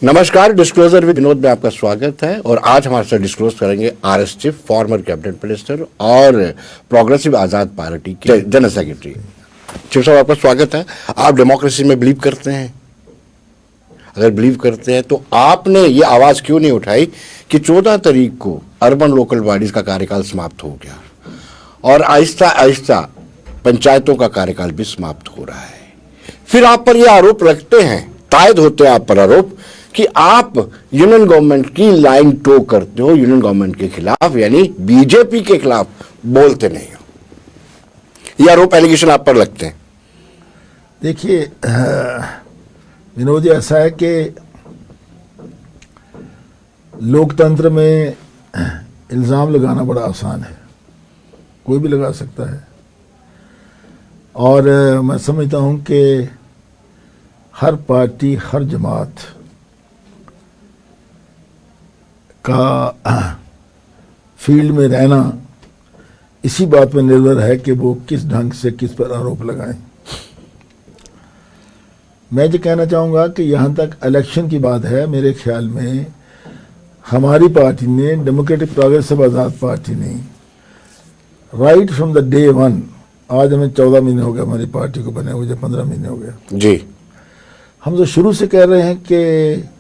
नमस्कार, disclosure with Vinod में आपका स्वागत है। और आज हमारे साथ डिस्क्लोज करेंगे RS chief, former cabinet minister और प्रोग्रेसिव आजाद पार्टी के जनरल सेक्रेटरी। चीफ साहब, आपका स्वागत है। आप डेमोक्रेसी में बिलीव करते हैं? अगर बिलीव करते हैं तो आपने ये आवाज क्यों नहीं उठाई कि 14 तारीख को अर्बन लोकल बॉडीज का कार्यकाल समाप्त हो गया और आहिस्ता आहिस्ता पंचायतों का कार्यकाल भी समाप्त हो रहा है। फिर आप पर ये आरोप लगते हैं, तायद होते हैं आप पर आरोप कि आप यूनियन गवर्नमेंट की लाइन टो करते हो, यूनियन गवर्नमेंट के खिलाफ यानी बीजेपी के खिलाफ बोलते नहीं हो। ये आरोप एलिगेशन आप पर लगते हैं। देखिए विनोद जी, ऐसा है कि लोकतंत्र में इल्ज़ाम लगाना बड़ा आसान है, कोई भी लगा सकता है। और मैं समझता हूं कि हर पार्टी, हर जमात का फील्ड में रहना इसी बात पर निर्भर है कि वो किस ढंग से किस पर आरोप लगाएं। मैं जो कहना चाहूँगा कि यहाँ तक इलेक्शन की बात है, मेरे ख्याल में हमारी पार्टी ने, डेमोक्रेटिक प्रोग्रेसिव आज़ाद पार्टी ने, right from the day one, आज हमें 14 महीने हो गए हमारी पार्टी को बने हुए, 15 महीने हो गए जी। हम तो शुरू से कह रहे हैं कि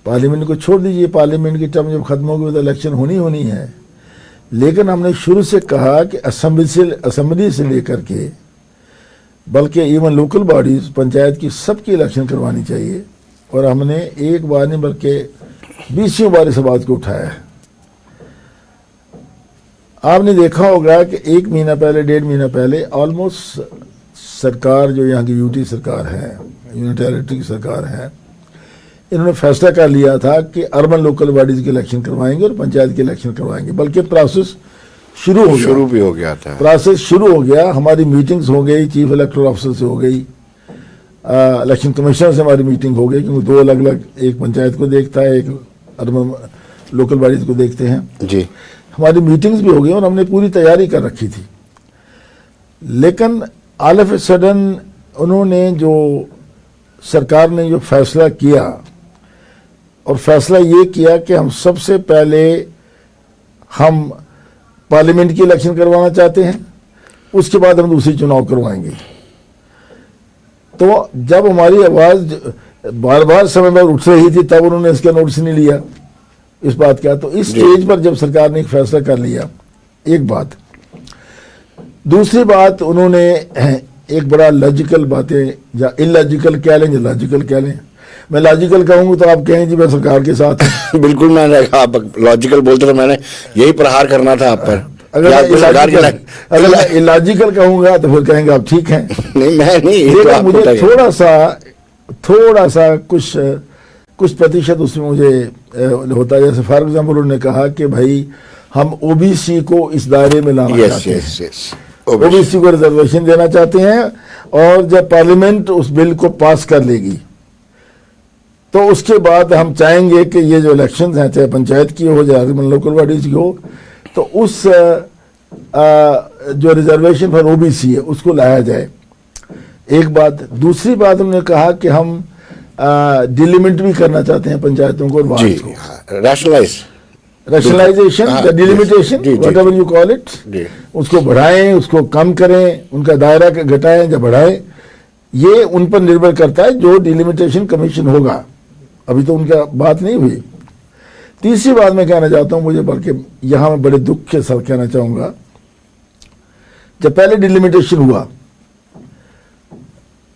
पार्लियामेंट को छोड़ दीजिए, पार्लियामेंट की टर्म जब खत्म होगी तो इलेक्शन होनी है। लेकिन हमने शुरू से कहा कि असेंबली से लेकर के बल्कि इवन लोकल बॉडीज, पंचायत की सबकी इलेक्शन करवानी चाहिए। और हमने एक बार नहीं बल्कि 20 बार इस बात को उठाया है। आपने देखा होगा कि 1 महीना पहले, 1.5 महीना पहले ऑलमोस्ट सरकार, जो यहाँ की यूटी सरकार है, यूनियन टेरिटरी की सरकार है, इन्होंने फैसला कर लिया था कि अर्बन लोकल बॉडीज की इलेक्शन करवाएंगे और पंचायत की इलेक्शन करवाएंगे। बल्कि प्रोसेस शुरू भी हो गया था। प्रोसेस शुरू हो गया, हमारी मीटिंग्स हो गई, चीफ इलेक्टोरल ऑफिसर से हो गई, इलेक्शन कमिश्नर से हमारी मीटिंग हो गई, क्योंकि 2 अलग-अलग, एक पंचायत को देखता है, एक अर्बन लोकल बॉडीज को देखते हैं जी। हमारी मीटिंग्स भी हो गई और हमने पूरी तैयारी कर रखी थी। लेकिन ऑल ऑफ ए सडन उन्होंने, जो सरकार ने जो फैसला किया, और फैसला ये किया कि हम सबसे पहले हम पार्लियामेंट की इलेक्शन करवाना चाहते हैं, उसके बाद हम दूसरी चुनाव करवाएंगे। तो जब हमारी आवाज़ बार बार समय पर उठ रही थी तब उन्होंने इसका नोटिस नहीं लिया इस बात का। तो इस स्टेज पर जब सरकार ने एक फैसला कर लिया, एक बात। दूसरी बात, उन्होंने एक बड़ा लॉजिकल बातें, या इलॉजिकल कह लें या लॉजिकल कह लें, मैं लॉजिकल कहूँगा तो आप कहें जी मैं सरकार के साथ हूं। बिल्कुल, मैंने आप लॉजिकल बोलते तो मैंने यही प्रहार करना था आप पर। अगर मैं इलॉजिकल कहूँगा तो फिर कहेंगे आप ठीक हैं। नहीं, मैं नहीं, तो मुझे थोड़ा सा कुछ प्रतिशत उसमें मुझे होता है। जैसे फॉर एग्जाम्पल उन्होंने कहा कि भाई हम ओबीसी को इस दायरे में लाना चाहते हैं, ओबीसी को रिजर्वेशन देना चाहते हैं, और जब पार्लियामेंट उस बिल को पास कर लेगी तो उसके बाद हम चाहेंगे कि ये जो इलेक्शन हैं, चाहे पंचायत की हो चाहे लोकल बॉडीज की हो, तो उस जो रिजर्वेशन फॉर ओबीसी है उसको लाया जाए। एक बात। दूसरी बात, उन्होंने कहा कि हम डिलिमिट भी करना चाहते हैं पंचायतों को और वार्ड को, rationalisation, delimitation, whatever you call it, उसको बढ़ाएं, उसको कम करें, उनका दायरा घटाएं या बढ़ाएं। ये उन पर निर्भर करता है जो डिलिमिटेशन कमीशन होगा। अभी तो उनका बात नहीं हुई। तीसरी बात मैं कहना चाहता हूं, मुझे बल्कि यहां मैं बड़े दुख के साथ कहना चाहूंगा, जब पहले डिलिमिटेशन हुआ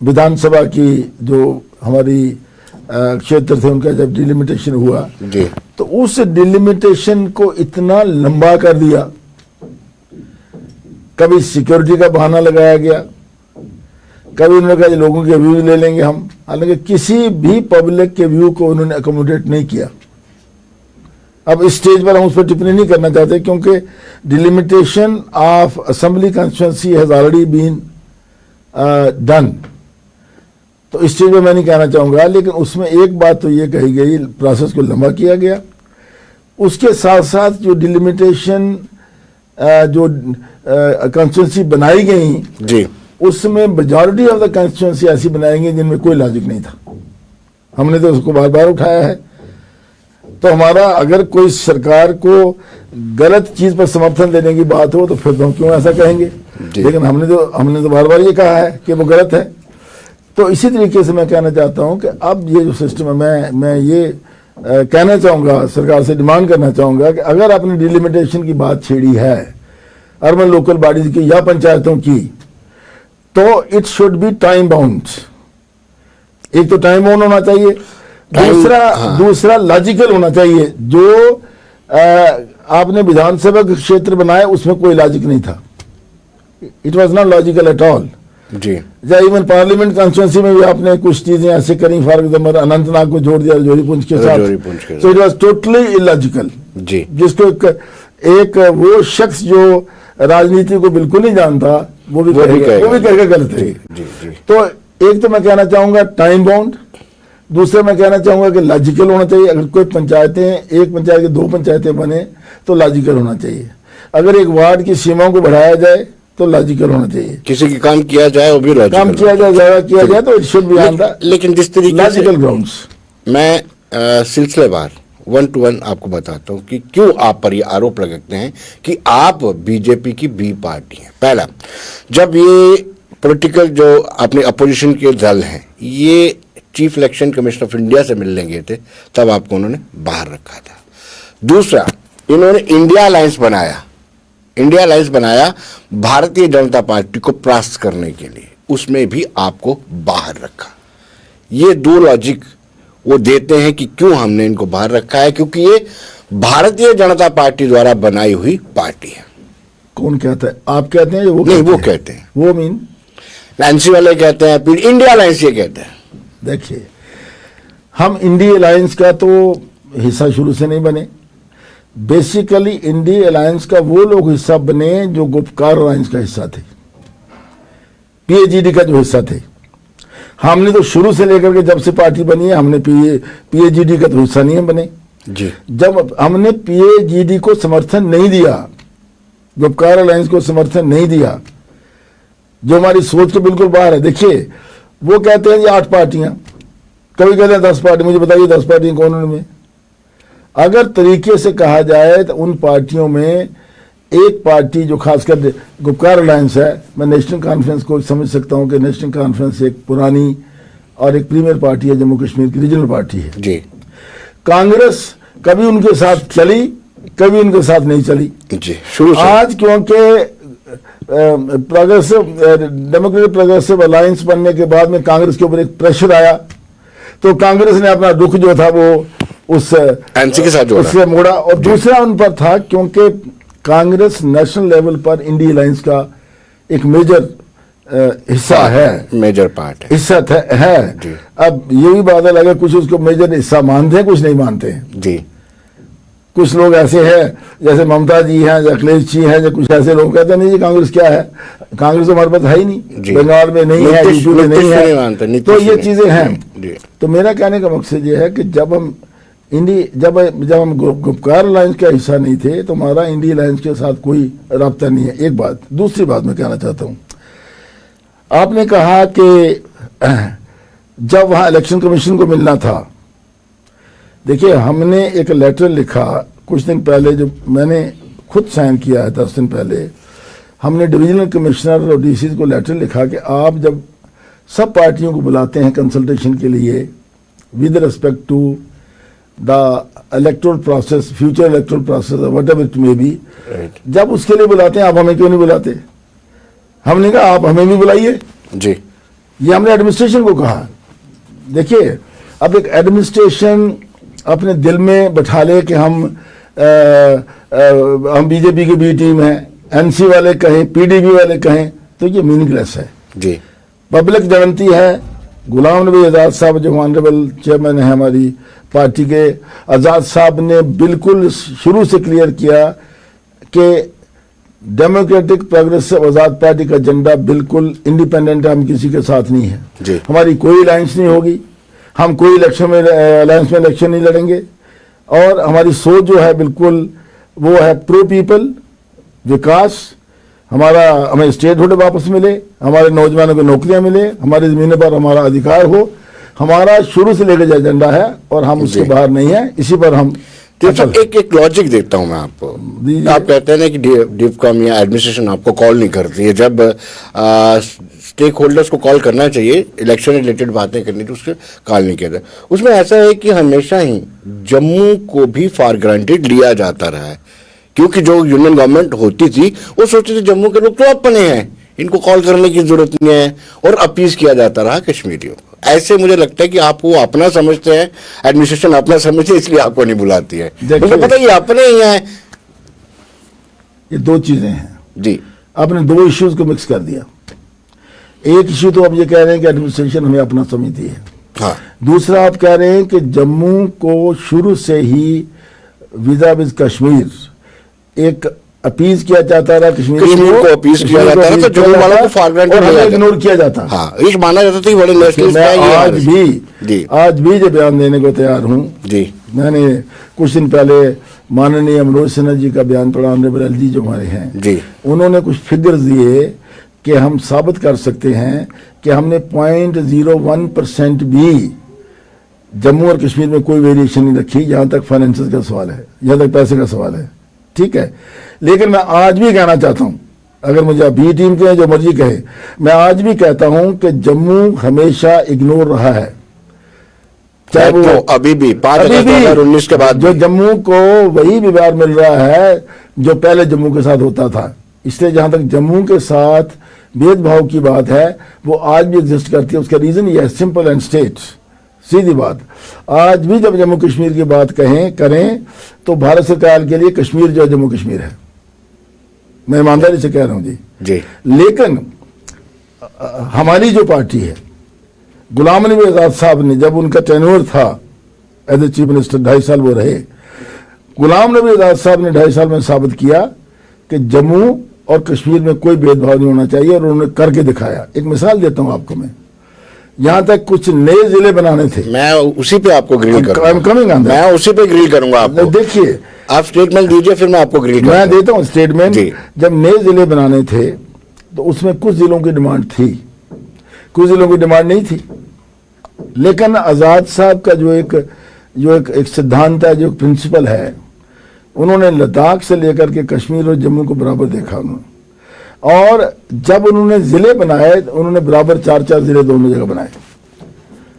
विधानसभा की, जो हमारी क्षेत्र थे उनका जब डिलिमिटेशन हुआ जी, तो उस डिलिमिटेशन को इतना लंबा कर दिया, कभी सिक्योरिटी का बहाना लगाया गया, कभी उन्होंने कहा लोगों के व्यू ले लेंगे हम, हालांकि किसी भी पब्लिक के व्यू को उन्होंने अकोमोडेट नहीं किया। अब इस स्टेज पर हम उस पर टिप्पणी नहीं करना चाहते, क्योंकि delimitation of assembly constituency has already been done. तो इस चीज में मैं नहीं कहना चाहूंगा, लेकिन उसमें एक बात तो ये कही गई, प्रोसेस को लंबा किया गया। उसके साथ साथ जो डिलिमिटेशन जो कॉन्स्टिट्यूएंसी बनाई गई जी, उसमें मेजॉरिटी ऑफ द कॉन्स्टिट्यूएंसी ऐसी बनाएंगे जिनमें कोई लॉजिक नहीं था। हमने तो उसको बार बार उठाया है तो हमारा अगर कोई सरकार को गलत चीज पर समर्थन देने की बात हो तो फिर तो हम क्यों ऐसा कहेंगे, लेकिन हमने तो बार बार ये कहा है कि वो गलत है। तो इसी तरीके से मैं कहना चाहता हूं कि अब ये जो सिस्टम है, मैं ये कहना चाहूंगा, सरकार से डिमांड करना चाहूंगा कि अगर आपने डिलिमिटेशन की बात छेड़ी है अर्बन लोकल बॉडीज की या पंचायतों की, तो it should be time bound. एक तो टाइम बाउंड होना चाहिए, दूसरा लॉजिकल होना चाहिए। जो आपने विधानसभा के क्षेत्र बनाए उसमें कोई लॉजिक नहीं था, it was not logical at all जी। या इवन पार्लियामेंट कॉन्स्टिट्यूंसी में भी आपने कुछ चीजें ऐसे करी, फॉर एग्जाम्पल अनंतनाग को जोड़ दिया रजौरी पुंछ के साथ, तो इट वॉज टोटली इलॉजिकल जी। जिसको एक वो शख्स जो राजनीति को बिल्कुल नहीं जानता वो भी कहेगा गलत है। तो एक तो मैं कहना चाहूंगा टाइम बाउंड, दूसरा मैं कहना चाहूंगा कि लॉजिकल होना चाहिए। अगर कोई पंचायतें, एक पंचायत की 2 पंचायतें बने तो लॉजिकल होना चाहिए। अगर एक वार्ड की सीमाओं को बढ़ाया जाए तो लॉजिकल होना चाहिए। किसी की काम किया जाए वो भी लॉजिकल, काम किया जाए, ज्यादा किया जाए तो it should be on the लेकिन जिस तरीके लॉजिकल ग्राउंड्स। मैं सिलसिलेवार 1 to 1 आपको बताता हूं कि क्यों आप पर ये आरोप लगाते हैं कि आप बीजेपी की बी पार्टी हैं। पहला, जब ये पॉलिटिकल जो अपने अपोजिशन के दल हैं ये chief election commissioner of India से मिलने गए थे, तब आपको उन्होंने बाहर रखा था। दूसरा, इन्होंने इंडिया अलायंस बनाया भारतीय जनता पार्टी को परास्त करने के लिए, उसमें भी आपको बाहर रखा। ये 2 लॉजिक वो देते हैं कि क्यों हमने इनको बाहर रखा है, क्योंकि ये भारतीय जनता पार्टी द्वारा बनाई हुई पार्टी है। कौन कहता है? आप कहते हैं? वो नहीं, वो कहते हैं। वो मीन एनसी वाले कहते हैं, फिर इंडिया अलायंस ये कहते हैं। देखिए, हम इंडिया अलायंस का तो हिस्सा शुरू से नहीं बने। बेसिकली इंडिया अलायंस का वो लोग हिस्सा बने जो गुप्कार अलायंस का हिस्सा थे, पीएजीडी का जो हिस्सा थे। हमने तो शुरू से लेकर के जब से पार्टी बनी है हमने पीएजीडी का तो हिस्सा नहीं बने जी। जब हमने पीएजीडी को समर्थन नहीं दिया, गुप्कार अलायंस को समर्थन नहीं दिया, जो हमारी सोच के बिल्कुल बाहर है। देखिए, वो कहते हैं ये 8 पार्टियां, कभी कहते हैं 10 पार्टी। मुझे बताइए 10 पार्टियां कौन उनमें? अगर तरीके से कहा जाए तो उन पार्टियों में एक पार्टी जो खासकर गुप्कार अलायंस है, मैं नेशनल कॉन्फ्रेंस को समझ सकता हूं कि नेशनल कॉन्फ्रेंस एक पुरानी और एक प्रीमियर पार्टी है, जम्मू कश्मीर की रीजनल पार्टी है जी। कांग्रेस कभी उनके साथ चली, कभी उनके साथ नहीं चली जी, शुरू से। आज क्योंकि प्रोग्रेसिव डेमोक्रेटिक प्रोग्रेसिव अलायंस बनने के बाद में कांग्रेस के ऊपर एक प्रेशर आया, तो कांग्रेस ने अपना रुख जो था वो उस एनसी के साथ उससे मोड़ा। और दूसरा उन पर था क्योंकि कांग्रेस नेशनल लेवल पर इंडिया अलायंस का एक मेजर हिस्सा है, मेजर पार्ट है, हिस्सा है। अब ये भी बात अलग है, कुछ उसको मेजर हिस्सा मानते हैं, कुछ नहीं मानते हैं जी। कुछ लोग ऐसे हैं जैसे ममता जी हैं या अखिलेश जी हैं, या कुछ ऐसे लोग कहते हैं नहीं जी कांग्रेस क्या है, कांग्रेस तो हमारे पास है ही नहीं, बंगाल में नहीं है, यूपी में नहीं है, तो ये चीजें हैं। तो मेरा कहने का मकसद ये है कि जब हम हम गुप्कार अलायंस का हिस्सा नहीं थे तो हमारा इंडिया अलायंस के साथ कोई राब्ता नहीं है, एक बात। दूसरी बात मैं कहना चाहता हूं, आपने कहा कि जब वहां इलेक्शन कमीशन को मिलना था, देखिए हमने एक लेटर लिखा कुछ दिन पहले, जो मैंने खुद साइन किया है 10 दिन पहले। हमने डिविजनल कमिश्नर और डीसी को लेटर लिखा कि आप जब सब पार्टियों को बुलाते हैं कंसल्टेशन के लिए with respect to the electoral process, future electoral process, whatever it may be, जब उसके लिए बुलाते हैं आप हमें क्यों नहीं बुलाते? हमने कहा आप हमें भी बुलाइए जी। ये हमने एडमिनिस्ट्रेशन को कहा। देखिए, अब एक एडमिनिस्ट्रेशन अपने दिल में बैठा ले कि हम बीजेपी की बी टीम है, एनसी वाले कहें, पीडीपी वाले कहें, तो ये मीनिंगलेस है जी। पब्लिक जानती है। गुलाम नबी आज़ाद साहब जो ऑनरेबल चेयरमैन है हमारी पार्टी के, आज़ाद साहब ने बिल्कुल शुरू से क्लियर किया कि डेमोक्रेटिक प्रोग्रेसिव आज़ाद पार्टी का एजेंडा बिल्कुल इंडिपेंडेंट है, हम किसी के साथ नहीं है जी। हमारी कोई अलायंस नहीं होगी, हम कोई इलेक्शन में अलायंस में इलेक्शन नहीं लड़ेंगे, और हमारी सोच जो है बिल्कुल वो है प्रो पीपल, विकास, हमें स्टेटहुड वापस मिले, हमारे नौजवानों को नौकरियां मिले, हमारी जमीनों पर हमारा अधिकार हो, हमारा शुरू से लेकर एजेंडा है और हम उसके बाहर नहीं है। इसी पर हम तो सब एक लॉजिक देता हूं मैं आपको। दीजिए। आप कहते हैं ना कि डिफकॉम या एडमिनिस्ट्रेशन आपको कॉल नहीं करती है, जब स्टेक होल्डर्स को कॉल करना चाहिए इलेक्शन रिलेटेड बातें करनी तो उससे कॉल नहीं किया जाता। उसमें ऐसा है कि हमेशा ही जम्मू को भी फॉर ग्रांटेड लिया जाता रहा है, क्योंकि जो यूनियन गवर्नमेंट होती थी वो सोचती थी जम्मू के लोग तो अपने हैं, इनको कॉल करने की जरूरत नहीं है, और अपीज किया जाता रहा कश्मीरियों को। ऐसे मुझे लगता है कि आप वो अपना समझते हैं, एडमिनिस्ट्रेशन अपना समझते है, इसलिए आपको नहीं बुलाती है। मुझे पता है ये अपने ही हैं। ये दो चीजें हैं जी, आपने दो इश्यूज को मिक्स कर दिया। एक इश्यू तो आप ये कह रहे हैं कि एडमिनिस्ट्रेशन हमें अपना समझती है, हाँ, दूसरा आप कह रहे हैं कि जम्मू को शुरू से ही वीजा विद कश्मीर एक अपीज किया जाता रहा, कश्मीर को अपीज किया जाता था, तो जम्मू वालों को फॉर ग्रांटेड इग्नोर किया जाता। हाँ, ये माना जाता था कि बड़े नेशनलिस्ट मैं हैं ये आज भी जो बयान देने को तैयार हूँ। जी, मैंने कुछ दिन पहले माननीय मनोज सिन्हा जी का बयान पढ़ा, ऑनरेबल एलजी जो हमारे हैं जी, उन्होंने कुछ फिगर्स दिए कि हम साबित कर सकते हैं कि हमने 0.01% भी जम्मू और कश्मीर में कोई वेरिएशन नहीं रखी, जहां तक फाइनेंसेस का सवाल है, जहां तक पैसे का सवाल है। ठीक है, लेकिन मैं आज भी कहना चाहता हूं, अगर मुझे बी टीम के जो मर्जी कहे, मैं आज भी कहता हूं कि जम्मू हमेशा इग्नोर रहा है, चाहे वो तो अभी भी 5/2019 के बाद जो जम्मू को वही व्यवहार मिल रहा है जो पहले जम्मू के साथ होता था। इसलिए जहां तक जम्मू के साथ भेदभाव की बात है वो आज भी एग्जिस्ट करती है। उसका रीजन ये है, सिंपल एंड स्टेट, सीधी बात। आज भी जब जम्मू कश्मीर की बात करें तो भारत सरकार के लिए कश्मीर जो है जम्मू कश्मीर है, मैं ईमानदारी से कह रहा हूं जी। लेकिन हमारी जो पार्टी है, गुलाम नबी आजाद साहब ने जब उनका टेन्योर था एज ए चीफ मिनिस्टर, 2.5 साल वो रहे, गुलाम नबी आजाद साहब ने 2.5 साल में साबित किया कि जम्मू और कश्मीर में कोई भेदभाव नहीं होना चाहिए, और उन्होंने करके दिखाया। एक मिसाल देता हूं आपको मैं, यहां तक कुछ नए जिले बनाने थे, मैं उसी पे आपको ग्रिल करूंगा, मैं उसी पे ग्रिल करूंगा आपको। देखिए, आप स्टेटमेंट दीजिए, फिर मैं आपको ग्रिल करूंगा। मैं देता हूं स्टेटमेंट। जब नए जिले बनाने थे तो उसमें कुछ जिलों की डिमांड थी, कुछ जिलों की डिमांड नहीं थी, लेकिन आजाद साहब का जो एक सिद्धांत है, जो एक प्रिंसिपल है, उन्होंने लद्दाख से लेकर के कश्मीर और जम्मू को बराबर देखा उन्होंने, और जब उन्होंने जिले बनाए तो उन्होंने बराबर 4-4 जिले दोनों जगह बनाए,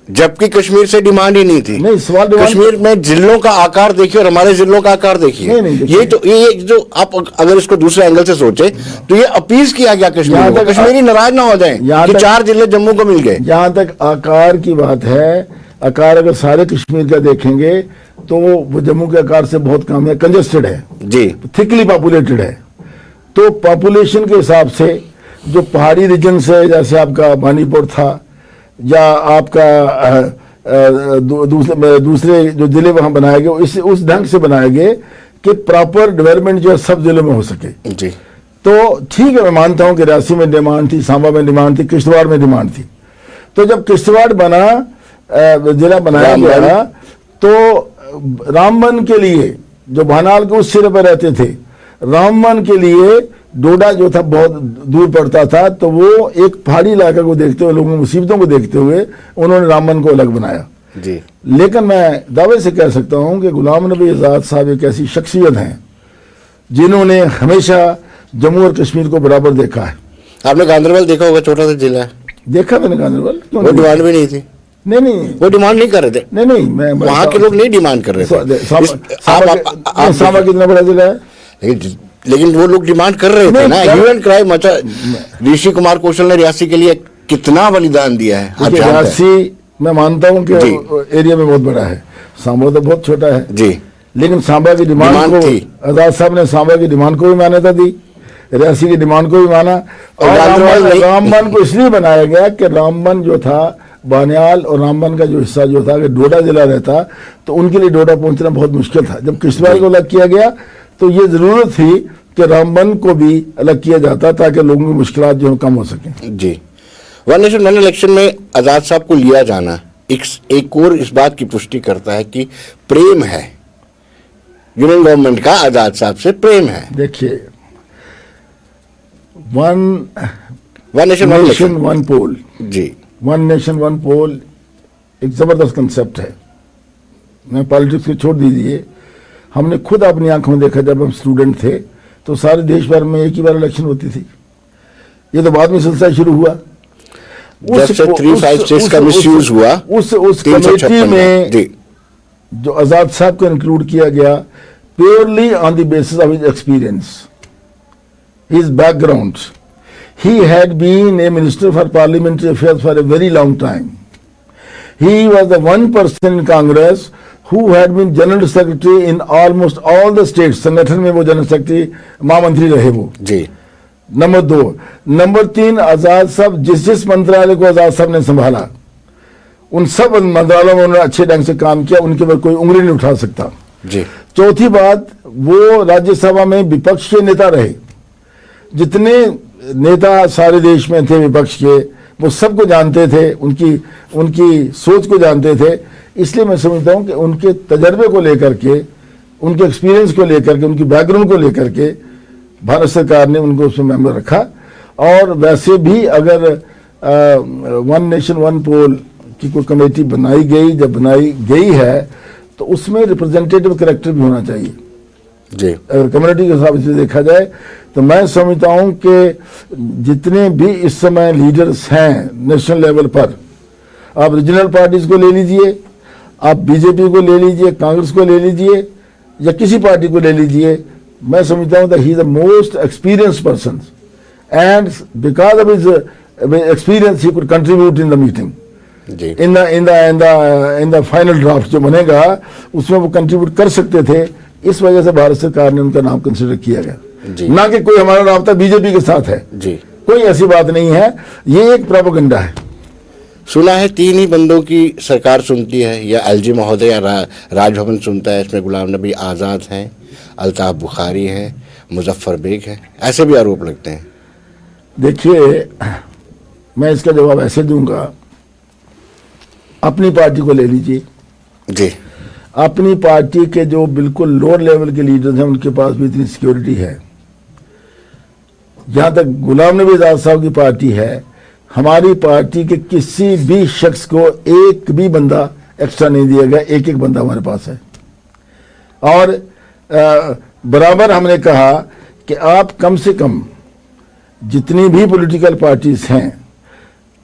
जबकि कश्मीर से डिमांड ही नहीं थी। नहीं, सवाल कश्मीर में जिलों का आकार देखिए और हमारे जिलों का आकार देखिए। ये जो आप अगर इसको दूसरे एंगल से सोचे तो ये अपील किया गया कश्मीर को, कश्मीरी नाराज ना हो जाए कि 4 जिले जम्मू को मिल गए। जहां तक आकार की बात है, आकार अगर सारे कश्मीर का देखेंगे तो वो जम्मू के आकार से बहुत कम है, कंजेस्टेड है जी, थिकली पॉपुलेटेड है। तो पॉपुलेशन के हिसाब से जो पहाड़ी रीजन से, जैसे आपका मणिपुर था, या आपका दूसरे जो जिले वहां बनाए गए, उस ढंग से बनाए गए कि प्रॉपर डेवलपमेंट जो है सब जिलों में हो सके जी। तो ठीक है, मैं मानता हूं कि रियासी में डिमांड थी, सांबा में डिमांड थी, किश्तवाड़ में डिमांड थी। तो जब किश्तवाड़ बना, जिला बनाया गया, तो रामबन के लिए, जो भानाल के उस सिरे पर रहते थे, रामबन के लिए डोडा जो था बहुत दूर पड़ता था, तो वो एक पहाड़ी इलाके को देखते हुए, लोगों की मुसीबतों को देखते हुए उन्होंने रामबन को अलग बनाया जी। लेकिन मैं दावे से कह सकता हूं कि गुलाम नबी आजाद साहब एक ऐसी शख्सियत हैं जिन्होंने हमेशा जम्मू और कश्मीर को बराबर देखा है। आपने गांधरबल देखा होगा, छोटा सा जिला है। देखा मैंने गांधरबल, वो डिमांड भी नहीं थी। नहीं, वो डिमांड नहीं कर रहे थे। नहीं, मैं वहां के लोग नहीं डिमांड कर रहे थे। सांबा कितना बड़ा जिला है, लेकिन वो लोग डिमांड कर रहे थे ना। ह्यूमन क्राइम मचा। ऋषि कुमार कौशल ने रियासी के लिए कितना बलिदान दिया है। रियासी मैं मानता हूं कि एरिया में बहुत बड़ा है, सांबा तो बहुत छोटा है जी, लेकिन सांबा की डिमांड को आजाद साहब ने सांबा की डिमांड को भी मान्यता दी, रियासी की डिमांड को भी माना। और रामबन को इसलिए बनाया गया कि रामबन जो था, बानियाल और रामबन का जो हिस्सा जो था, अगर डोडा जिला रहता तो उनके लिए डोडा पहुंचना बहुत मुश्किल था। जब किश्तवाड़ को अलग किया गया तो ये जरूरत थी कि रामबन को भी अलग किया जाता ताकि लोगों की मुश्किलात जो कम हो सके जी। वन नेशन वन इलेक्शन में आजाद साहब को लिया जाना एक और इस बात की पुष्टि करता है कि प्रेम है, यूनियन गवर्नमेंट का आजाद साहब से प्रेम है। देखिए, वन नेशन वन पोल जी, वन नेशन वन पोल एक जबरदस्त कंसेप्ट है। मैं पॉलिटिक्स को छोड़ दीजिए, हमने खुद अपनी आंखों में देखा, जब हम स्टूडेंट थे तो सारे देश भर में एक ही बार इलेक्शन होती थी। ये तो बाद में सिलसिला शुरू हुआ। जब से 356 का मिसयूज हुआ, उस कमेटी में जो आजाद साहब को इंक्लूड किया गया purely on the basis of his experience, his background. He had been a minister for parliamentary affairs for a very long time. He was the one person in Congress who had been general secretary in almost all the states. संगठन में वो general secretary, महामंत्री रहे वो जी। Number 2। Number 3, आजाद साहब जिस मंत्रालय को आजाद साहब ने संभाला, उन सब मंत्रालयों में उन्होंने अच्छे ढंग से काम किया, उनके ऊपर कोई उंगली नहीं उठा सकता जी। चौथी बात, वो राज्यसभा में विपक्ष के नेता रहे। जितने नेता सारे देश में थे विपक्ष के, वो सबको जानते थे, उनकी सोच को जानते थे। इसलिए मैं समझता हूं कि उनके तजर्बे को लेकर के, उनके एक्सपीरियंस को लेकर के, उनकी बैकग्राउंड को लेकर के भारत सरकार ने उनको उसमें मेंबर रखा। और वैसे भी अगर वन नेशन वन पोल की कोई कमेटी बनाई गई, जब बनाई गई है तो उसमें रिप्रेजेंटेटिव कैरेक्टर भी होना चाहिए जी। अगर कम्युनिटी के हिसाब से देखा जाए तो मैं समझता हूं कि जितने भी इस समय लीडर्स हैं नेशनल लेवल पर, आप रीजनल पार्टीज को ले लीजिए, आप बीजेपी को ले लीजिए, कांग्रेस को ले लीजिए या किसी पार्टी को ले लीजिए, मैं समझता हूं that he is the most experienced person and because of his experience he could contribute in the meeting, in the final draft जो बनेगा उसमें वो कंट्रीब्यूट कर सकते थे। इस वजह से भारत सरकार ने उनका नाम कंसिडर किया गया, ना कि कोई हमारा राब्ता बीजेपी के साथ है जी। कोई ऐसी बात नहीं है, ये एक प्रोपेगेंडा है। सुना है 3 ही बंदों की सरकार सुनती है, या एलजी महोदय या राजभवन सुनता है। इसमें गुलाम नबी आज़ाद हैं, अल्ताफ बुखारी हैं, मुजफ्फर बेग हैं, ऐसे भी आरोप लगते हैं। देखिए, मैं इसका जवाब ऐसे दूंगा, अपनी पार्टी को ले लीजिए जी। अपनी पार्टी के जो बिल्कुल लोअर लेवल के लीडर्स हैं उनके पास भी इतनी सिक्योरिटी है। जहां तक गुलाम नबी आजाद साहब की पार्टी है, हमारी पार्टी के किसी भी शख्स को एक भी बंदा एक्स्ट्रा नहीं दिया गया, एक एक बंदा हमारे पास है। और बराबर हमने कहा कि आप कम से कम जितनी भी पॉलिटिकल पार्टीज हैं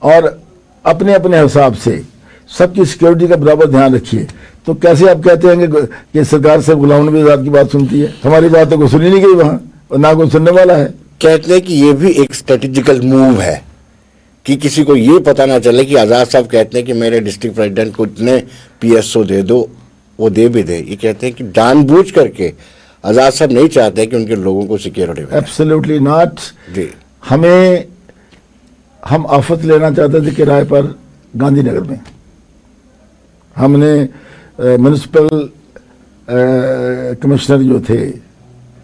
और अपने अपने हिसाब से सबकी सिक्योरिटी का बराबर ध्यान रखिए। तो कैसे आप कहते हैं कि सरकार से गुलाम नबी आजाद की बात सुनती है? हमारी बात तो कोई सुनी नहीं गई वहां, और ना कोई सुनने वाला है। कहते हैं कि ये भी एक स्ट्रेटेजिकल मूव है कि किसी को ये पता ना चले कि आज़ाद साहब कहते हैं कि मेरे डिस्ट्रिक्ट प्रेसिडेंट को इतने पीएसओ दे दो, वो दे भी दे। ये कहते हैं कि जानबूझ करके आज़ाद साहब नहीं चाहते कि उनके लोगों को सिक्योरिटी मिले। एब्सोल्युटली नॉट जी। हम आफत लेना चाहते थे किराए पर गांधीनगर में। हमने म्यूनिसिपल कमिश्नर जो थे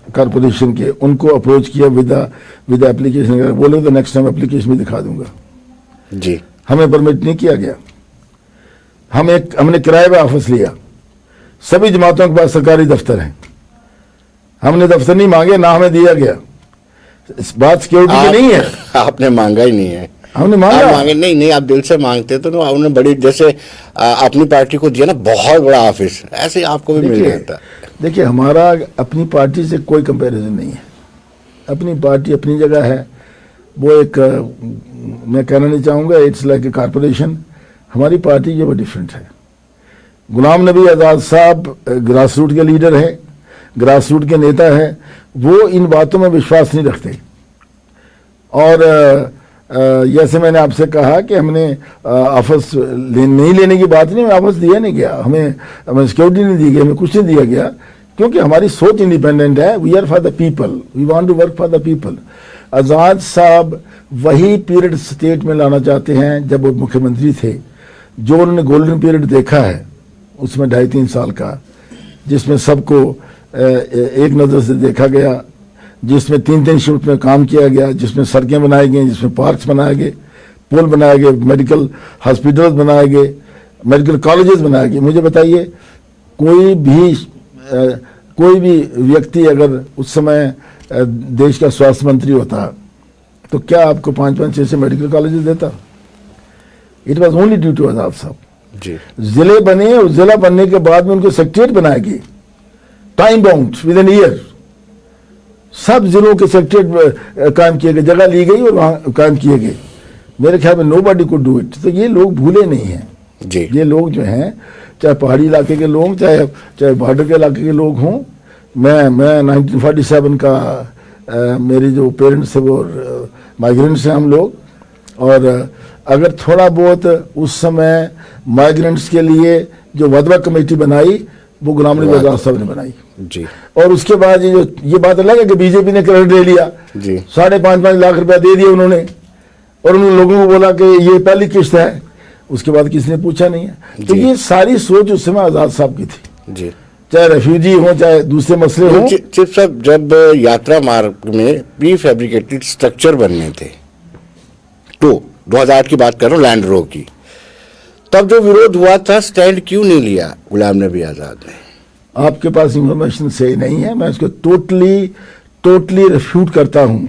कारपोरेशन के, उनको अप्रोच किया विद एप्लीकेशन। बोले तो नेक्स्ट टाइम एप्लीकेशन भी दिखा दूंगा जी। हमें परमिट नहीं किया गया। हमने किराए पे ऑफिस लिया। सभी जमातों के पास सरकारी दफ्तर हैं, हमने दफ्तर नहीं मांगे, ना हमें दिया गया। इस बात सिक्योरिटी की नहीं है। आपने मांगा ही नहीं है। हमने मांगा, मांगे नहीं, आप दिल से मांगते तो ना, उन्होंने बड़ी, जैसे अपनी पार्टी को दिया ना बहुत बड़ा ऑफिस, ऐसे आपको भी मिल जाता। देखिए, हमारा अपनी पार्टी से कोई कंपैरिजन नहीं है। अपनी पार्टी अपनी जगह है। वो एक मैं कहना नहीं चाहूँगा इट्स लाइक ए कारपोरेशन। हमारी पार्टी जो वो डिफरेंट है। गुलाम नबी आज़ाद साहब ग्रास रूट के लीडर हैं, ग्रास रूट के नेता हैं। वो इन बातों में विश्वास नहीं रखते। और जैसे मैंने आपसे कहा कि हमने ऑफिस नहीं लेने की बात नहीं, ऑफिस दिया नहीं गया, हमें सिक्योरिटी नहीं दी गई, हमें कुछ नहीं दिया गया, क्योंकि हमारी सोच इंडिपेंडेंट है। We are for the people, we want to work for the people. Azad साहब वही पीरियड स्टेट में लाना चाहते हैं जब वो मुख्यमंत्री थे, जो उन्होंने गोल्डन पीरियड देखा है उसमें 2.5-3 साल का, जिसमें सबको एक नज़र से देखा गया, जिसमें 3-3 शिफ्ट में काम किया गया, जिसमें सड़कें बनाई गई, जिसमें पार्क्स बनाए गए, पुल बनाए गए, मेडिकल हॉस्पिटल्स बनाए गए, मेडिकल कॉलेजेस बनाए गए। मुझे बताइए, कोई भी व्यक्ति अगर उस समय देश का स्वास्थ्य मंत्री होता तो क्या आपको 5-5, 6 मेडिकल कॉलेजेस देता? It was only due to Azad साहब जी। जिले बने और जिला बनने के बाद में उनके सेक्रेटरीट बनाए गए। Time bound with an year सब जिलों के सेक्रेटरीट कायम किए गए, जगह ली गई और वहां कायम किए गए। मेरे ख्याल में नोबडी कुड डू इट। तो ये लोग भूले नहीं हैं जी। ये लोग जो हैं, चाहे पहाड़ी इलाके के लोग, चाहे बॉर्डर के इलाके के लोग हों। मैं 1947 का मेरे जो पेरेंट्स थे वो माइग्रेंट्स हैं हम लोग, और अगर थोड़ा बहुत उस समय माइग्रेंट्स के लिए जो वदवा कमेटी बनाई वो गुलाम नबी आज़ाद साहब ने बनाई जी। और उसके बाद ये बात अलग है कि बीजेपी ने क्रेडिट ले लिया जी। 5.5 लाख रुपया दे दिए उन्होंने, और उन लोगों को बोला कि ये पहली किस्त है, उसके बाद किसी ने पूछा नहीं है। तो ये सारी सोच उस समय आज़ाद साहब की थी जी, चाहे रेफ्यूजी हो चाहे दूसरे मसले हो। चिफ साहब, जब यात्रा मार्ग में प्री फैब्रिकेटेड स्ट्रक्चर बनने थे, तो 2008 की बात कर रहा हूँ, लैंड रो की, तब जो विरोध हुआ था, स्टैंड क्यों नहीं लिया गुलाम नबी आजाद ने? आपके पास इंफॉर्मेशन सही नहीं है, मैं इसको टोटली रिफ्यूट करता हूं।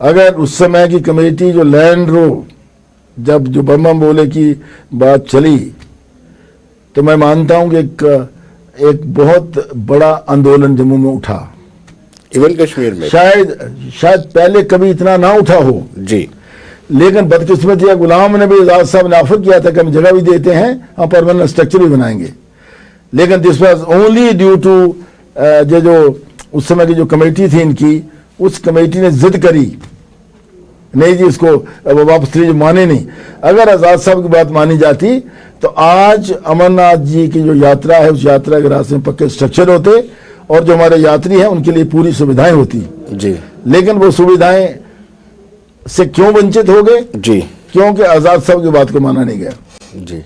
अगर उस समय की कमेटी जो लैंड रो, जब जो बम बोले की बात चली, तो मैं मानता हूं कि एक बहुत बड़ा आंदोलन जम्मू में उठा, इवन कश्मीर में शायद पहले कभी इतना ना उठा हो जी। लेकिन बदकिस्मती है, गुलाम नबी आज़ाद साहब ने ऑफर किया था कि हम जगह भी देते हैं, हम परमानेंट स्ट्रक्चर भी बनाएंगे, लेकिन this was only due to जो उस समय की जो कमेटी थी इनकी, उस कमेटी ने जिद करी, नहीं जी इसको वापस लीजिए, माने नहीं। अगर आज़ाद साहब की बात मानी जाती तो आज अमरनाथ जी की जो यात्रा है, उस यात्रा के रास्ते में पक्के स्ट्रक्चर होते और जो हमारे यात्री हैं उनके लिए पूरी सुविधाएं होती जी। लेकिन वो सुविधाएं से क्यों वंचित हो गए जी? क्योंकि आज़ाद साहब की बात को माना नहीं गया जी।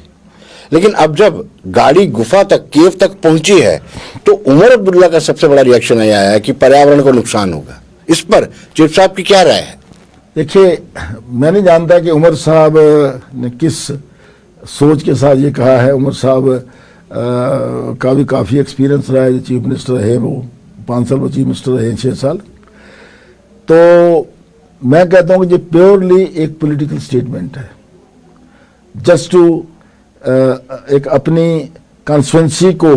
लेकिन अब जब गाड़ी गुफा तक, केव तक पहुंची है, तो उमर अब्दुल्ला का सबसे बड़ा रिएक्शन आया है कि पर्यावरण को नुकसान होगा। इस पर चीफ साहब की क्या राय है? देखिए, मैं नहीं जानता कि उमर साहब ने किस सोच के साथ ये कहा है। उमर साहब का भी काफ़ी एक्सपीरियंस रहा है, चीफ मिनिस्टर रहे, वो 5 साल वो चीफ मिनिस्टर रहे, 6 साल। तो मैं कहता हूँ कि ये प्योरली एक पॉलिटिकल स्टेटमेंट है, जस्ट टू एक अपनी कॉन्स्टिट्यूएंसी को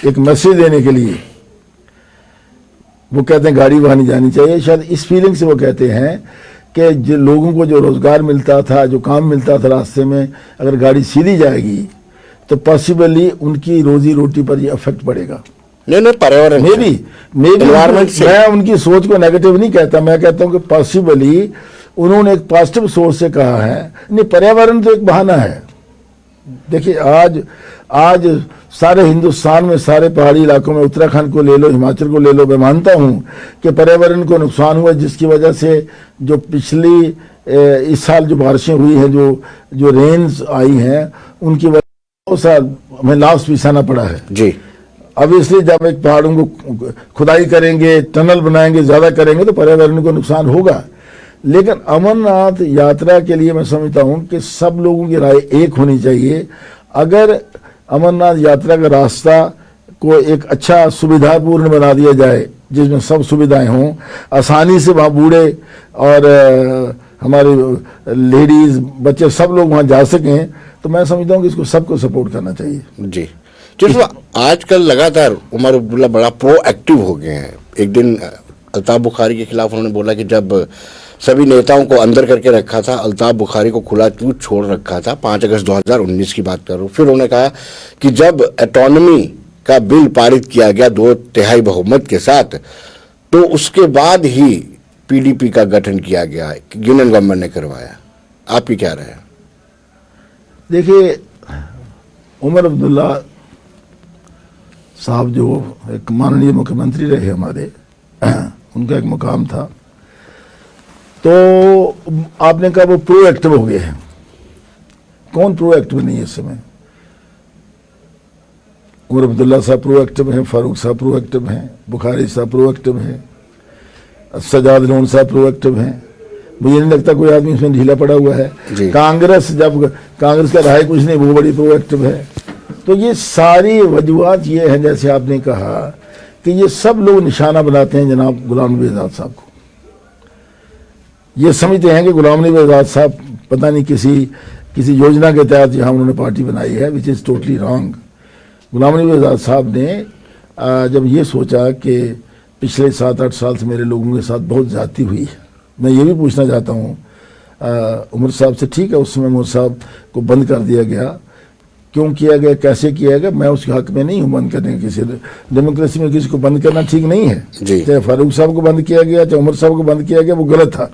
एक मैसेज देने के लिए वो कहते हैं गाड़ी वहाँ नहीं जानी चाहिए। शायद इस फीलिंग से वो कहते हैं कि जो लोगों को जो रोज़गार मिलता था, जो काम मिलता था रास्ते में, अगर गाड़ी सीधी जाएगी तो पॉसिबली उनकी रोजी रोटी पर ये अफेक्ट पड़ेगा। नहीं, पर्यावरण मैं उनकी सोच को नेगेटिव नहीं कहता, मैं कहता हूं कि पॉसिबली उन्होंने एक पॉजिटिव सोच से कहा है। नहीं, पर्यावरण तो एक बहाना है। देखिए, आज सारे हिंदुस्तान में, सारे पहाड़ी इलाकों में, उत्तराखंड को ले लो, हिमाचल को ले लो, मैं मानता हूं कि पर्यावरण को नुकसान हुआ, जिसकी वजह से जो पिछली इस साल जो बारिशें हुई हैं, जो रेन्स आई हैं, उनकी वजह से बहुत साल हमें लॉस भी सहना पड़ा है जी। अब इसलिए जब एक पहाड़ों को खुदाई करेंगे, टनल बनाएंगे, ज्यादा करेंगे, तो पर्यावरण को नुकसान होगा। लेकिन अमरनाथ यात्रा के लिए मैं समझता हूं कि सब लोगों की राय एक होनी चाहिए। अगर अमरनाथ यात्रा का रास्ता को एक अच्छा सुविधापूर्ण बना दिया जाए, जिसमें सब सुविधाएं हों, आसानी से वहाँ बूढ़े और हमारे लेडीज, बच्चे, सब लोग वहाँ जा सकें, तो मैं समझता हूँ कि इसको सबको सपोर्ट करना चाहिए जी। आजकल लगातार उमर अब्दुल्ला बड़ा प्रोएक्टिव हो गए हैं। एक दिन अल्ताफ बुखारी के खिलाफ उन्होंने बोला कि जब सभी नेताओं को अंदर करके रखा था, अल्ताफ बुखारी को खुला क्यों छोड़ रखा था। 5 अगस्त 2019 की बात कर रहा हूँ। फिर उन्होंने कहा कि जब ऑटोनॉमी का बिल पारित किया गया 2/3 बहुमत के साथ, तो उसके बाद ही पीडीपी का गठन किया गया, यूनियन गवर्नमेंट ने करवाया। आपकी क्या राय है? देखिए, उमर अब्दुल्ला साहब जो एक माननीय मुख्यमंत्री रहे हमारे, उनका एक मुकाम था, तो आपने कहा वो प्रोएक्टिव हो गए हैं। कौन प्रोएक्टिव नहीं है इस समय? उमर अब्दुल्ला साहब प्रोएक्टिव हैं, फारूक साहब प्रोएक्टिव हैं, बुखारी साहब प्रोएक्टिव हैं, सजाद लोन साहब प्रोएक्टिव हैं। मुझे नहीं लगता कोई आदमी इसमें ढीला पड़ा हुआ है। कांग्रेस, जब कांग्रेस का रहा कुछ नहीं, वो बड़ी प्रोएक्टिव है। तो ये सारी वजूहत ये हैं, जैसे आपने कहा कि ये सब लोग निशाना बनाते हैं जनाब गुलाम नबी आज़ाद साहब को। ये समझते हैं कि गुलाम नबी आज़ाद साहब पता नहीं किसी योजना के तहत यहाँ उन्होंने पार्टी बनाई है, which is totally wrong. Ghulam Nabi Azad साहब ने जब ये सोचा कि पिछले 7-8 साल से मेरे लोगों के साथ बहुत ज्यादती हुई है, मैं ये भी पूछना चाहता हूँ उमर साहब से, ठीक है उस समय उमर साहब को बंद कर दिया गया, क्यों किया गया, कैसे किया गया, मैं उसके हक में नहीं हूँ बंद करने के। किसी डेमोक्रेसी में किसी को बंद करना ठीक नहीं है, चाहे फारूक साहब को बंद किया गया चाहे उमर साहब को बंद किया गया, वो गलत था,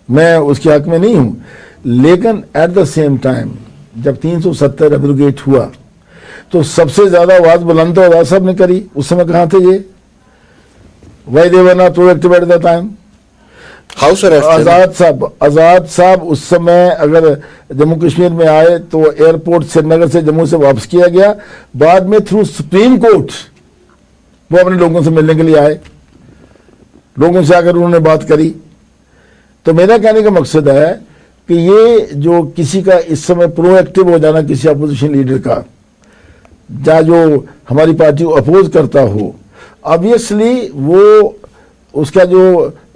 मैं उसके हक में नहीं हूँ। लेकिन एट द सेम टाइम जब 370 एब्रोगेट हुआ तो सबसे ज्यादा आवाज बुलंद तो आजाद साहब ने करी। उस समय कहाँ थे ये, why they were not proactive at the time? Azad साहब उस समय अगर जम्मू कश्मीर में आए तो एयरपोर्ट श्रीनगर से जम्मू से वापस किया गया, बाद में थ्रू सुप्रीम कोर्ट वो अपने लोगों से मिलने के लिए आए, लोगों से आकर उन्होंने बात करी। तो मेरा कहने का मकसद है कि ये जो किसी का इस समय प्रोएक्टिव हो जाना किसी अपोजिशन लीडर का, या जो हमारी पार्टी को अपोज करता हो, ऑब्वियसली वो उसका जो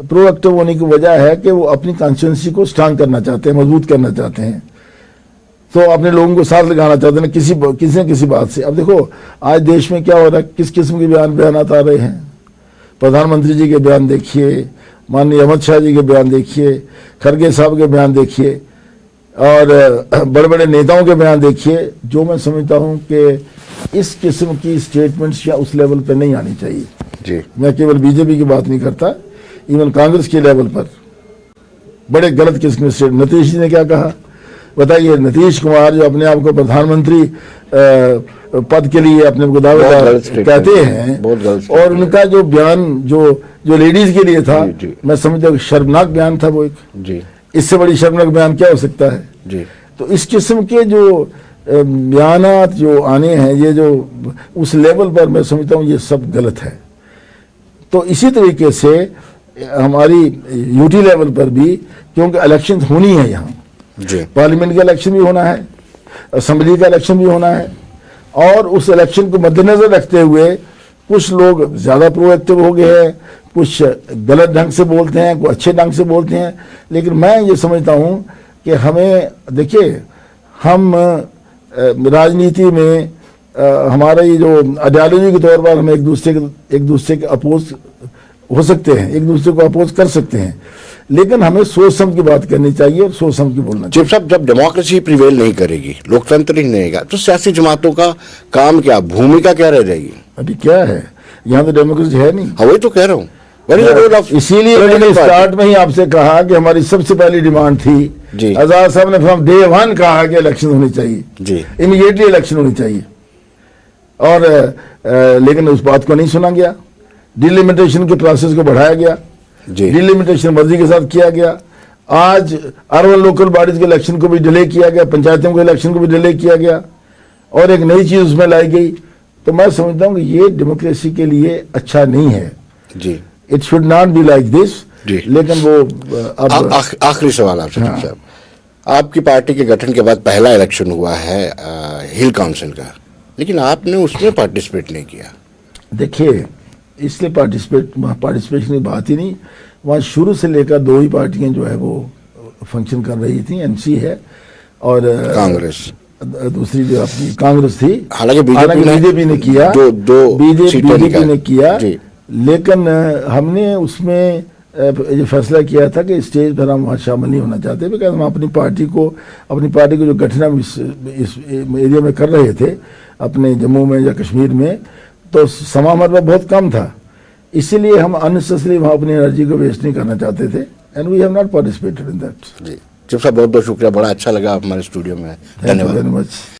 प्रोएक्टिव होने की वजह है कि वो अपनी कॉन्स्टिट्यूंसी को स्ट्रांग करना चाहते हैं, मजबूत करना चाहते हैं, तो अपने लोगों को साथ लगाना चाहते हैं किसी न किसी बात से। अब देखो आज देश में क्या हो रहा है, किस किस्म के बयानात आ रहे हैं। प्रधानमंत्री जी के बयान देखिए, माननीय अमित शाह जी के बयान देखिए, खड़गे साहब के बयान देखिए, और बड़े बड़े नेताओं के बयान देखिए। जो मैं समझता हूं कि इस किस्म की स्टेटमेंट्स या उस लेवल पर नहीं आनी चाहिए जी। मैं केवल बीजेपी की बात नहीं करता, इवन कांग्रेस के लेवल पर बड़े गलत किस्म के स्टेटमेंट। नीतीश जी ने क्या कहा बताइए, नीतीश कुमार जो अपने आप को प्रधानमंत्री पद के लिए अपने को दावेदार कहते हैं, और उनका जो बयान जो लेडीज के लिए था, मैं समझता हूँ शर्मनाक बयान था वो एक जी। इससे बड़ी शर्मनाक बयान क्या हो सकता है जी। तो इस किस्म के जो बयानात जो आने हैं, ये जो उस लेवल पर मैं समझता हूँ ये सब गलत है। तो इसी तरीके से हमारी यूटी लेवल पर भी, क्योंकि इलेक्शन होनी है यहाँ, पार्लियामेंट का इलेक्शन भी होना है, असेंबली का इलेक्शन भी होना है, और उस इलेक्शन को मद्देनजर रखते हुए कुछ लोग ज्यादा प्रोएक्टिव हो गए हैं, कुछ गलत ढंग से बोलते हैं, कुछ अच्छे ढंग से बोलते हैं। लेकिन मैं ये समझता हूं कि हमें देखिए, हम राजनीति में हमारा ये जो आइडियोलॉजी के तौर पर हम एक दूसरे के अपोज हो सकते हैं, एक दूसरे को अपोज कर सकते हैं, लेकिन हमें सोच समझ की बात करनी चाहिए और सोच समझ के बोलना चाहिए। साहब, जब डेमोक्रेसी प्रिवेल नहीं करेगी, लोकतंत्र ही नहीं रहेगा, तो सियासी जमातों का काम क्या, भूमिका क्या रह जाएगी? अभी क्या है, यहाँ तो डेमोक्रेसी है नहीं। हाँ, वही तो कह रहा हूँ। इसीलिए मैंने स्टार्ट में ही आपसे कहा कि हमारी सबसे पहली डिमांड थी, आजाद साहब ने फ्रॉम डे 1 कहा कि इलेक्शन होनी चाहिए जी, इमीडिएटली इलेक्शन होनी चाहिए, और लेकिन उस बात को नहीं सुना गया। डिलिमिटेशन के प्रोसेस को बढ़ाया गया, डिलिमिटेशन मर्जी के साथ किया गया। आज अर्बन लोकल बॉडीज के इलेक्शन को भी डिले किया गया, पंचायतों के इलेक्शन को भी डिले किया गया, और एक नई चीज उसमें लाई गई। तो मैं समझता हूं कि ये डेमोक्रेसी के लिए अच्छा नहीं है जी। It should not be like this. लेकिन वो अब आखिरी सवाल आपसे साहब, आपकी पार्टी के गठन के बाद पहला इलेक्शन हुआ है हिल काउंसिल का, लेकिन आपने उसमें पार्टिसिपेट नहीं किया। देखिए, इसलिए पार्टिसिपेशन की बात ही नहीं, वहाँ शुरू से लेकर 2 ही पार्टियां जो है वो फंक्शन कर रही थी, एनसी है और कांग्रेस, दूसरी जो अपनी कांग्रेस थी। हालांकि बीजेपी ने किया, बीजेपी ने किया, लेकिन हमने उसमें ये फैसला किया था कि स्टेज पर हम वहाँ शामिल नहीं होना चाहते, बिकॉज हम अपनी पार्टी को जो गठन हम इस एरिया में कर रहे थे, अपने जम्मू में या कश्मीर में, तो समय हमारे पास बहुत कम था, इसीलिए हम अननेसेसरी वहाँ अपनी एनर्जी को वेस्ट नहीं करना चाहते थे, and we have not participated in that. जी, चिफ साहब बहुत बहुत शुक्रिया, बड़ा अच्छा लगा आप हमारे स्टूडियो में, धन्यवाद।